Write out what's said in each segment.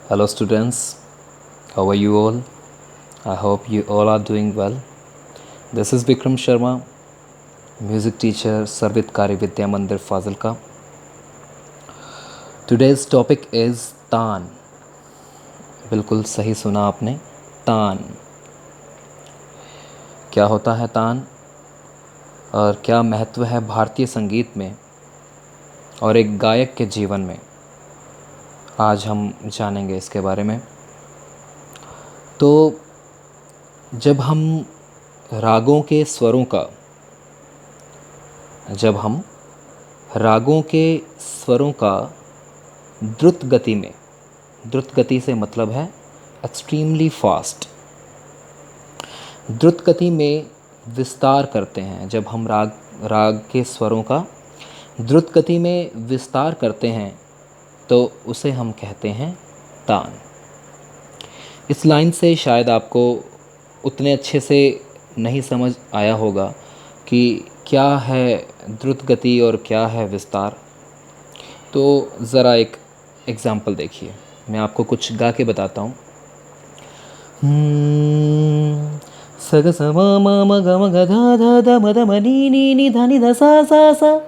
Hello, students. How are you all? I hope you all are doing well. This is Vikram Sharma, music teacher, Sarvit Kari Vidya Mandir Fazilka. Today's topic is तान. बिल्कुल सही सुना आपने, तान. क्या होता है तान और क्या महत्व है भारतीय संगीत में और एक गायक के जीवन में, आज हम जानेंगे इसके बारे में. तो जब हम रागों के स्वरों का द्रुत गति में, द्रुत गति से मतलब है एक्सट्रीमली फास्ट, द्रुत गति में विस्तार करते हैं. जब हम राग के स्वरों का द्रुत गति में विस्तार करते हैं तो उसे हम कहते हैं तान. इस लाइन से शायद आपको उतने अच्छे से नहीं समझ आया होगा कि क्या है द्रुत गति और क्या है विस्तार. तो ज़रा एक एग्ज़ाम्पल देखिए, मैं आपको कुछ गा के बताता हूँ. सग स म म म ग म ग ध ध ध म ध म नी नी नी ध नि ध सा सा सा.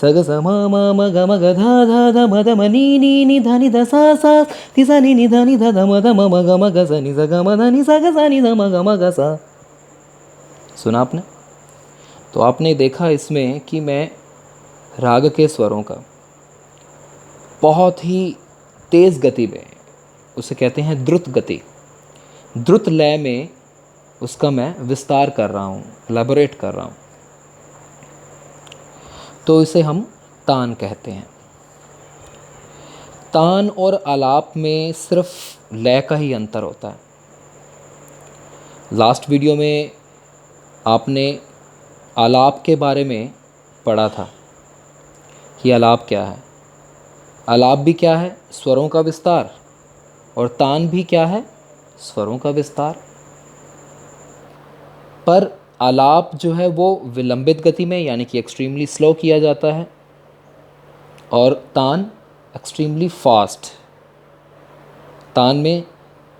सग स म म म ग म ग ध ध ध म ध म नी नी नी ध नि ध सा सा. ति सा नि ध नि ध ध म ध म म ग म ग स नि स ग म ध नि सा ग सा नि ध म ग म ग सा. सुना आपने? तो आपने देखा इसमें कि मैं राग के स्वरों का बहुत ही तेज़ गति में, उसे कहते हैं द्रुत गति, द्रुत लय में उसका मैं विस्तार कर रहा हूँ, एलैबोरेट कर रहा हूँ. तो इसे हम तान कहते हैं. तान और आलाप में सिर्फ लय का ही अंतर होता है. लास्ट वीडियो में आपने आलाप के बारे में पढ़ा था कि आलाप क्या है. आलाप भी क्या है? स्वरों का विस्तार. और तान भी क्या है? स्वरों का विस्तार. पर आलाप जो है वो विलंबित गति में यानी कि एक्सट्रीमली स्लो किया जाता है और तान एक्सट्रीमली फास्ट. तान में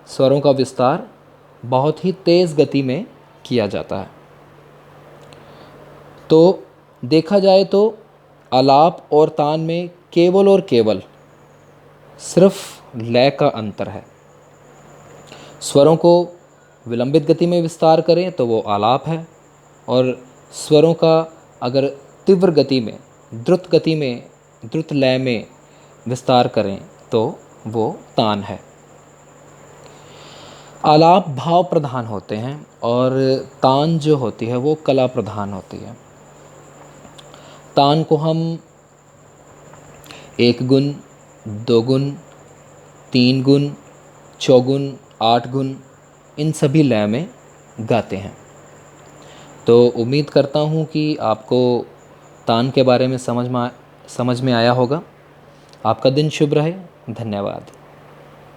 स्वरों का विस्तार बहुत ही तेज़ गति में किया जाता है. तो देखा जाए तो आलाप और तान में केवल और केवल सिर्फ लय का अंतर है. स्वरों को विलंबित गति में विस्तार करें तो वो आलाप है, और स्वरों का अगर तीव्र गति में, द्रुत गति में, द्रुत लय में विस्तार करें तो वो तान है. आलाप भाव प्रधान होते हैं और तान जो होती है वो कला प्रधान होती है. तान को हम 1 गुण, 2 गुण, 3 गुण, 4 गुण, 8 गुण, इन सभी लय में गाते हैं. तो उम्मीद करता हूँ कि आपको तान के बारे में समझ में आया होगा. आपका दिन शुभ रहे. धन्यवाद.